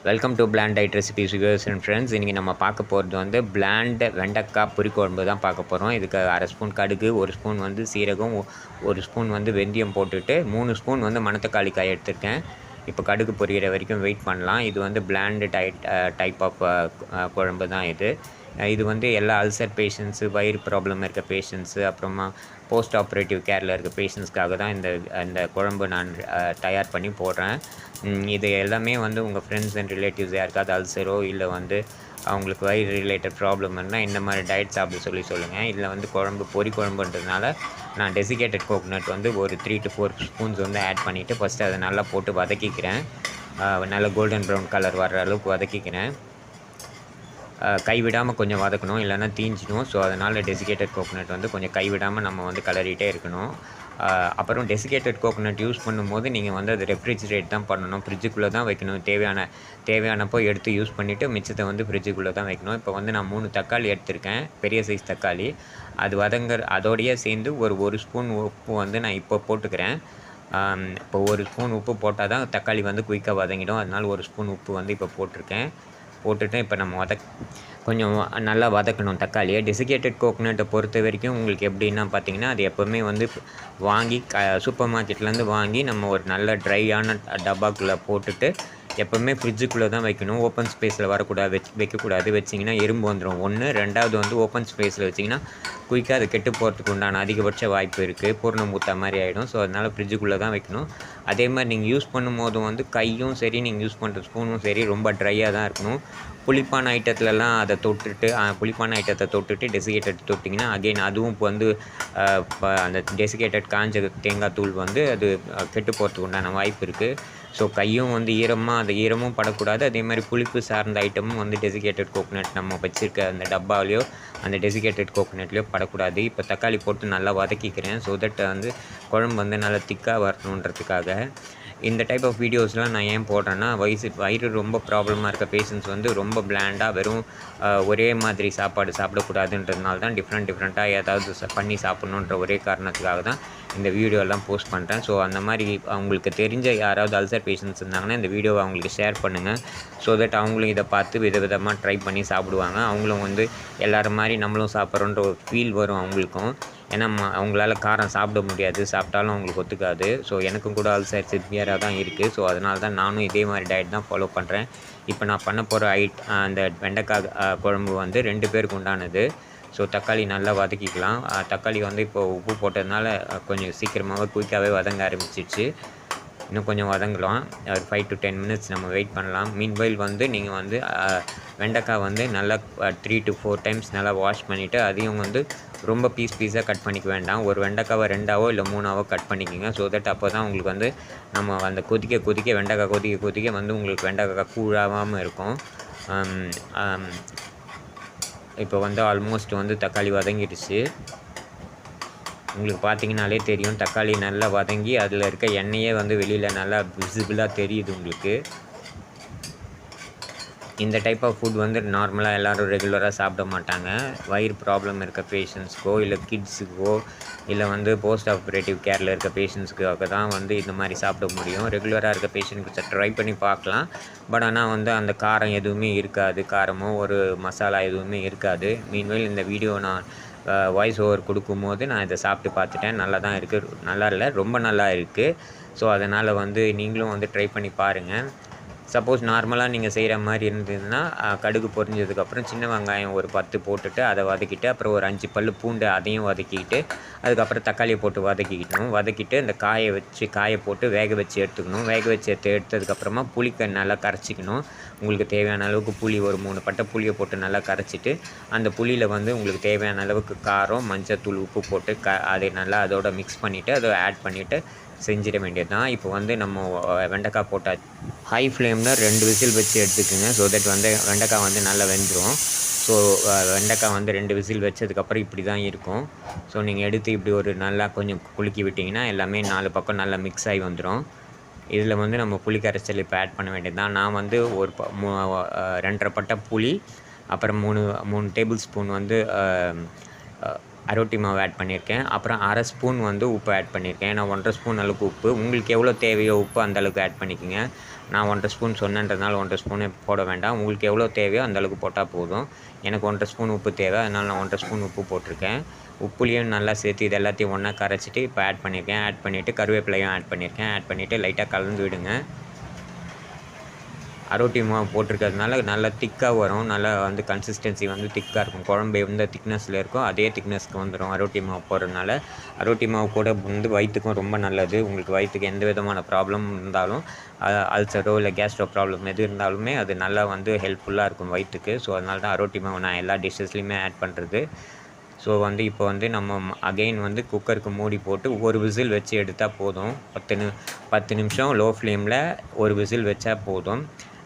Welcome to plant diet recipes viewers and friends. இன்றைக்கி நம்ம பார்க்க போகிறது வந்து பிளாண்ட் வெண்டைக்காய் புளிக்குழம்பு தான் பார்க்க போகிறோம். இதுக்கு அரை ஸ்பூன் கடுகு, ஒரு ஸ்பூன் வந்து சீரகம், ஒரு ஸ்பூன் வந்து வெந்தயம் போட்டுட்டு 3 ஸ்பூன் வந்து மணத்தக்காளி காய் எடுத்திருக்கேன். இப்போ கடுகு பொரியிற வரைக்கும் வெயிட் பண்ணலாம். இது வந்து பிளாண்டு டைப் ஆஃப் குழம்பு தான் இது. இது வந்து எல்லா அல்சர் பேஷண்ட்ஸு, வயிறு ப்ராப்ளம் இருக்க பேஷண்ட்ஸு, அப்புறமா போஸ்ட் ஆப்ரேட்டிவ் கேரில் இருக்க பேஷண்ட்ஸ்க்காக தான் இந்த குழம்பு நான் தயார் பண்ணி போடுறேன். இது எல்லாமே வந்து உங்கள் ஃப்ரெண்ட்ஸ் அண்ட் ரிலேட்டிவ்ஸ் யாருக்காவது அல்சரோ இல்லை வந்து அவங்களுக்கு வயிறு ரிலேட்டட் ப்ராப்ளம் இருந்தால் இந்த மாதிரி டயட் சாப்பிட சொல்லுங்கள். இதில் வந்து பொரி குழம்புன்றதுனால நான் டெசிகேட்டட் கோகோனட் வந்து ஒரு 3 to 4 ஸ்பூன்ஸ் வந்து ஆட் பண்ணிவிட்டு ஃபஸ்ட்டு அதை நல்லா போட்டு வதக்கிக்கிறேன். நல்லா கோல்டன் ப்ரௌன் கலர் வர்ற அளவுக்கு வதக்கிக்கிறேன். கைவிடாமல் கொஞ்சம் வதக்கணும், இல்லைன்னா தீஞ்சிடும். ஸோ அதனால் டெசிகேட்டட் கோகோனட் வந்து கொஞ்சம் கைவிடாமல் நம்ம வந்து கிளறிட்டே இருக்கணும். அப்புறம் டெசிகேட்டட் கோகோனட் யூஸ் பண்ணும்போது நீங்கள் வந்து அது ரெஃப்ரிஜிரேட் தான் பண்ணணும், ஃப்ரிட்ஜுக்குள்ளே தான் வைக்கணும். தேவையானப்போ எடுத்து யூஸ் பண்ணிவிட்டு மிச்சத்தை வந்து ஃப்ரிட்ஜுக்குள்ளே தான் வைக்கணும். இப்போ வந்து நான் 3 தக்காளி எடுத்திருக்கேன், பெரிய சைஸ் தக்காளி. அது அதோடையே சேர்ந்து ஒரு ஸ்பூன் உப்பு வந்து நான் இப்போ போட்டுக்கிறேன். இப்போ 1 ஸ்பூன் உப்பு போட்டால் தான் தக்காளி வந்து குயிக்காக வதங்கிடும். அதனால் 1 ஸ்பூன் உப்பு வந்து இப்போ போட்டுட்டு இப்போ நம்ம கொஞ்சம் நல்லா வதக்கணும் தக்காளியை. டெசிகேட்டட் கோகோனட்டை பொறுத்த வரைக்கும் உங்களுக்கு எப்படின்னா பார்த்தீங்கன்னா, அது எப்போவுமே வந்து வாங்கி சூப்பர் மார்க்கெட்லேருந்து வாங்கி நம்ம ஒரு நல்ல ட்ரையான டப்பாக்குள்ளே போட்டுட்டு எப்போவுமே ஃப்ரிட்ஜுக்குள்ளே தான் வைக்கணும். ஓப்பன் ஸ்பேஸில் வைக்கக்கூடாது. வச்சிங்கன்னா எறும்பு வந்துடும். 2வது வந்து ஓப்பன் ஸ்பேஸில் வச்சிங்கன்னா குயிக்காக அது கெட்டு போகிறதுக்கு உண்டான அதிகபட்ச வாய்ப்பு இருக்குது. பூர்ணம் ஊற்ற மாதிரி ஆகிடும். ஸோ அதனால் ஃப்ரிட்ஜுக்குள்ளே தான் வைக்கணும். அதே மாதிரி நீங்கள் யூஸ் பண்ணும்போதும் வந்து கையும் சரி, நீங்கள் யூஸ் பண்ணுற ஸ்பூனும் சரி ரொம்ப ட்ரையாக தான் இருக்கணும். புளிப்பான ஐட்டத்துலலாம் அதை புளிப்பான ஐட்டத்தை தொட்டுட்டு டெசிகேட்டட் தொட்டிங்கன்னா அகெயின் அதுவும் இப்போ வந்து அந்த டெசிகேட்டட் காஞ்ச தேங்காய் தூள் வந்து அது கெட்டு போகிறதுக்கு உண்டான வாய்ப்பு இருக்குது. ஸோ கையும் வந்து அந்த ஈரமும் படக்கூடாது. அதே மாதிரி புளிப்பு சார்ந்த ஐட்டமும் வந்து டெசிகேட்டட் கோகோனட் நம்ம வச்சுருக்க அந்த டப்பாவிலையோ அந்த டெசிகேட்டட் கோகோனட்லேயோ படக்கூடாது. இப்போ தக்காளி போட்டு நல்லா வதக்கிக்கிறேன். ஸோ தட் வந்து குழம்பு வந்து நல்லா திக்காக வரணுன்றதுக்காக. இந்த டைப் ஆஃப் வீடியோஸ்லாம் நான் ஏன் போடுறேன்னா, வயிறு ரொம்ப ப்ராப்ளமாக இருக்க பேஷண்ட்ஸ் வந்து ரொம்ப பிளாண்டாக வெறும் ஒரே மாதிரி சாப்பாடு சாப்பிடக்கூடாதுன்றதுனால தான் டிஃப்ரெண்ட்டாக ஏதாவது பண்ணி சாப்பிட்ணுன்ற ஒரே காரணத்துக்காக தான் இந்த வீடியோலாம் போஸ்ட் பண்ணுறேன். ஸோ அந்த மாதிரி அவங்களுக்கு தெரிஞ்ச யாராவது அல்சர் பேஷண்ட்ஸ் இருந்தாங்கன்னா இந்த வீடியோவை அவங்களுக்கு ஷேர் பண்ணுங்கள். ஸோ தட் அவங்களும் இதை பார்த்து விதவிதமாக ட்ரை பண்ணி சாப்பிடுவாங்க. அவங்களும் வந்து எல்லோரும் மாதிரி நம்மளும் சாப்பிட்றோன்ற ஒரு ஃபீல் வரும் அவங்களுக்கும். ஏன்னா அவங்களால காரம் சாப்பிட முடியாது, சாப்பிட்டாலும் அவங்களுக்கு ஒத்துக்காது. ஸோ எனக்கும் கூட அல்சர் சிவியராக தான் இருக்குது. ஸோ அதனால தான் நானும் இதே மாதிரி டயட் தான் ஃபாலோ பண்ணுறேன். இப்போ நான் பண்ண போகிற அந்த வெண்டைக்காய் குழம்பு வந்து 2 பேருக்கு உண்டானது. ஸோ தக்காளி நல்லா வதக்கிக்கலாம். தக்காளி வந்து இப்போது உப்பு போட்டதுனால கொஞ்சம் சீக்கிரமாகவே குயிக்காகவே வதங்க ஆரம்பிச்சிடுச்சு. இன்னும் கொஞ்சம் வதங்கலாம். ஒரு 5 to 10 minutes நம்ம வெயிட் பண்ணலாம். மீன்வைல் வந்து நீங்கள் வந்து வெண்டைக்காய் வந்து நல்லா 3 to 4 times நல்லா வாஷ் பண்ணிவிட்டு அதையும் வந்து ரொம்ப பீஸாக கட் பண்ணிக்க வேண்டாம். ஒரு வெண்டைக்காவை 2ஆவோ இல்லை 3ஆவோ கட் பண்ணிக்கோங்க. ஸோ தட் அப்போ தான் உங்களுக்கு வந்து நம்ம அந்த வெண்டைக்காய் கொதிக்க வந்து உங்களுக்கு வெண்டைக்காய் கூழாகாமல் இருக்கும். இப்போ வந்து ஆல்மோஸ்ட் வந்து தக்காளி வதங்கிடுச்சு. உங்களுக்கு பார்த்தீங்கனாலே தெரியும், தக்காளி நல்லா வதங்கி அதில் இருக்க எண்ணெயே வந்து வெளியில் நல்லா விசிபிளாக தெரியுது உங்களுக்கு. இந்த டைப் ஆஃப் ஃபுட் வந்து நார்மலாக எல்லோரும் ரெகுலராக சாப்பிட மாட்டாங்க. வயிறு ப்ராப்ளம் இருக்க பேஷண்ட்ஸ்க்கோ இல்லை கிட்ஸுக்கோ இல்லை வந்து போஸ்ட் ஆப்ரேட்டிவ் கேரில் இருக்க பேஷண்ட்ஸ்க்காக தான் வந்து இந்த மாதிரி சாப்பிட முடியும். ரெகுலராக இருக்க பேஷண்ட்க்கு ட்ரை பண்ணி பார்க்கலாம். பட் ஆனால் வந்து அந்த காரம் எதுவுமே இருக்காது, காரமோ ஒரு மசாலா எதுவுமே இருக்காது. மீன்வேல் இந்த வீடியோ நான் வாய்ஸ் ஓவர் கொடுக்கும்போது நான் இதை சாப்பிட்டு பார்த்துட்டேன். நல்லா தான் இருக்குது, நல்லா இல்லை, ரொம்ப நல்லா இருக்குது. ஸோ அதனால் வந்து நீங்களும் வந்து ட்ரை பண்ணி பாருங்கள். சப்போஸ் நார்மலாக நீங்கள் செய்கிற மாதிரி இருந்ததுன்னா கடுகு பொரிஞ்சதுக்கப்புறம் சின்ன வெங்காயம் ஒரு 10 போட்டுட்டு அதை வதக்கிட்டு, அப்புறம் ஒரு 5 பல் பூண்டு அதையும் வதக்கிக்கிட்டு, அதுக்கப்புறம் தக்காளியை போட்டு வதக்கிட்டு அந்த காயை போட்டு வேக வச்சு எடுத்துக்கணும். வேக வச்சு எடுத்ததுக்கப்புறமா புளிக்க நல்லா கரைச்சிக்கணும். உங்களுக்கு தேவையான அளவுக்கு புளி ஒரு 3 பட்டை புளியை போட்டு நல்லா கரைச்சிட்டு, அந்த புளியில் வந்து உங்களுக்கு தேவையான அளவுக்கு காரம், மஞ்சத்தூள், உப்பு போட்டு அதை நல்லா அதோட மிக்ஸ் பண்ணிவிட்டு அதை ஆட் பண்ணிவிட்டு செஞ்சிட வேண்டியது தான். இப்போ வந்து நம்ம வெண்டைக்காய் போட்டால் ஹை ஃப்ளேமில் 2 விசில் வச்சு எடுத்துக்கோங்க. ஸோ தட் வந்து வெண்டைக்காய் வந்து நல்லா வெந்துடும். ஸோ வெண்டைக்காய் வந்து 2 விசில் வச்சதுக்கப்புறம் இப்படி தான் இருக்கும். ஸோ நீங்கள் எடுத்து இப்படி ஒரு நல்லா கொஞ்சம் குலுக்கி விட்டிங்கன்னா எல்லாமே 4 பக்கம் நல்லா மிக்ஸ் ஆகி வந்துடும். இதில் வந்து நம்ம புளி கரைசல் இப்போ ஆட் பண்ண வேண்டியது தான். நான் வந்து ஒரு 2.5 பட்டை புளி, அப்புறம் 3 டேபிள் ஸ்பூன் வந்து அரோட்டி மாவு ஆட் பண்ணியிருக்கேன். அப்புறம் அரை ஸ்பூன் வந்து உப்பு ஆட் பண்ணியிருக்கேன். நான் 1.5 ஸ்பூன் அளவுக்கு உப்பு, உங்களுக்கு எவ்வளோ தேவையோ உப்பு அந்தளவுக்கு ஆட் பண்ணிக்கோங்க. நான் 1.5 ஸ்பூன் சொன்னேன்றதுனால 1.5 ஸ்பூனே போட வேண்டாம். உங்களுக்கு எவ்வளோ தேவையோ அந்தளவுக்கு போட்டால் போதும். எனக்கு 1.5 ஸ்பூன் உப்பு தேவை. அதனால் நான் 1.5 ஸ்பூன் உப்பு போட்டிருக்கேன். உப்புலேயும் நல்லா சேர்த்து இது எல்லாத்தையும் ஒன்றா கரைச்சிட்டு இப்போ ஆட் பண்ணியிருக்கேன். ஆட் பண்ணிவிட்டு கருவேப்பிலையும் ஆட் பண்ணியிருக்கேன். ஆட் பண்ணிவிட்டு லைட்டாக கலந்து விடுங்க. அரோட்டி மாவு போட்டிருக்கிறதுனால நல்லா திக்காக வரும். நல்லா வந்து கன்சிஸ்டன்சி வந்து திக்காக இருக்கும். குழம்பு எந்த திக்னஸில் இருக்கோ அதே திக்னஸ்க்கு வந்துடும் அரோட்டி மாவு போடுறதுனால. அரோட்டி மாவு கூட வந்து வயிற்றுக்கும் ரொம்ப நல்லது. உங்களுக்கு வயிற்றுக்கு எந்த விதமான ப்ராப்ளம் இருந்தாலும் அல்சரோ இல்லை கேஸ்ட்ரோ ப்ராப்ளம் எது இருந்தாலுமே அது நல்லா வந்து ஹெல்ப்ஃபுல்லாக இருக்கும் வயிற்றுக்கு. ஸோ அதனால தான் அரோட்டி மாவு நான் எல்லா டிஷ்ஷஸ்லையுமே ஆட் பண்ணுறது. ஸோ வந்து இப்போ வந்து நம்ம அகெயின் வந்து குக்கருக்கு மூடி போட்டு ஒரு விசில் வச்சு எடுத்தால் போதும். 10 நிமிஷம் லோ ஃப்ளேமில் ஒரு விசில் வச்சா போதும்.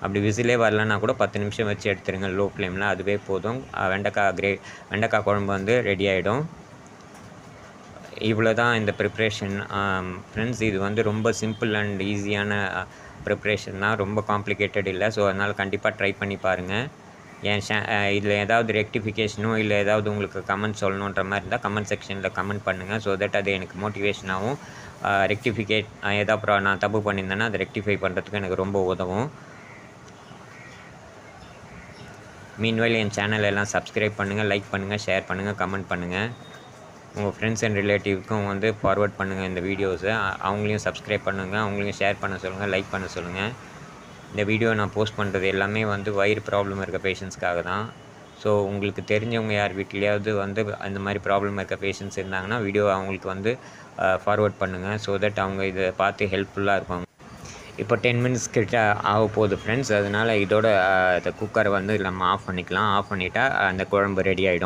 அப்படி விசிலே வரலன்னா கூட 10 நிமிஷம் வச்சு எடுத்துருங்க லோ ஃப்ளேமில், அதுவே போதும். வெண்டைக்காய் குழம்பு வந்து ரெடி ஆகிடும். இவ்வளோ தான் இந்த ப்ரிப்ரேஷன் ஃப்ரெண்ட்ஸ். இது வந்து ரொம்ப சிம்பிள் அண்ட் ஈஸியான ப்ரிப்ரேஷன் தான், ரொம்ப காம்ப்ளிகேட்டட் இல்லை. ஸோ அதனால் கண்டிப்பாக ட்ரை பண்ணி பாருங்கள். இதில் ஏதாவது ரெக்டிஃபிகேஷனோ இல்லை ஏதாவது உங்களுக்கு கமெண்ட் சொல்லணுன்ற மாதிரி இருந்தால் கமெண்ட் செக்ஷனில் கமெண்ட் பண்ணுங்கள். ஸோ தட் அது எனக்கு மோட்டிவேஷனாகவும் ஏதாவது நான் தப்பு பண்ணியிருந்தேன்னா அதை ரெக்டிஃபை பண்ணுறதுக்கு எனக்கு ரொம்ப உதவும். மீன்வைல் என் சேனல் எல்லாம் சப்ஸ்கிரைப் பண்ணுங்கள், லைக் பண்ணுங்கள், ஷேர் பண்ணுங்கள், கமெண்ட் பண்ணுங்கள். உங்கள் ஃப்ரெண்ட்ஸ் அண்ட் ரிலேட்டிவ்க்கும் வந்து ஃபார்வர்ட் பண்ணுங்கள் இந்த வீடியோஸை. அவங்களையும் சப்ஸ்கிரைப் பண்ணுங்கள், அவங்களையும் ஷேர் பண்ண சொல்லுங்கள், லைக் பண்ண சொல்லுங்கள். இந்த வீடியோ நான் போஸ்ட் பண்ணுறது எல்லாமே வந்து வயிறு ப்ராப்ளம் இருக்க பேஷண்ட்ஸ்க்காக தான். ஸோ உங்களுக்கு தெரிஞ்சவங்க யார் வீட்லேயாவது வந்து அந்த மாதிரி ப்ராப்ளம் இருக்க பேஷண்ட்ஸ் இருந்தாங்கன்னா வீடியோ அவங்களுக்கு வந்து ஃபார்வர்ட் பண்ணுங்கள். ஸோ தட் அவங்க இதை பார்த்து ஹெல்ப்ஃபுல்லாக இருப்பாங்க. இப்போ 10 மினிட்ஸ் கிட்ட ஆக போகுது ஃப்ரெண்ட்ஸ். அதனால் இதோட இந்த குக்கரை வந்து நம்ம ஆஃப் பண்ணிக்கலாம். ஆஃப் பண்ணிட்டா அந்த குழம்பு ரெடி ஆகிடும்.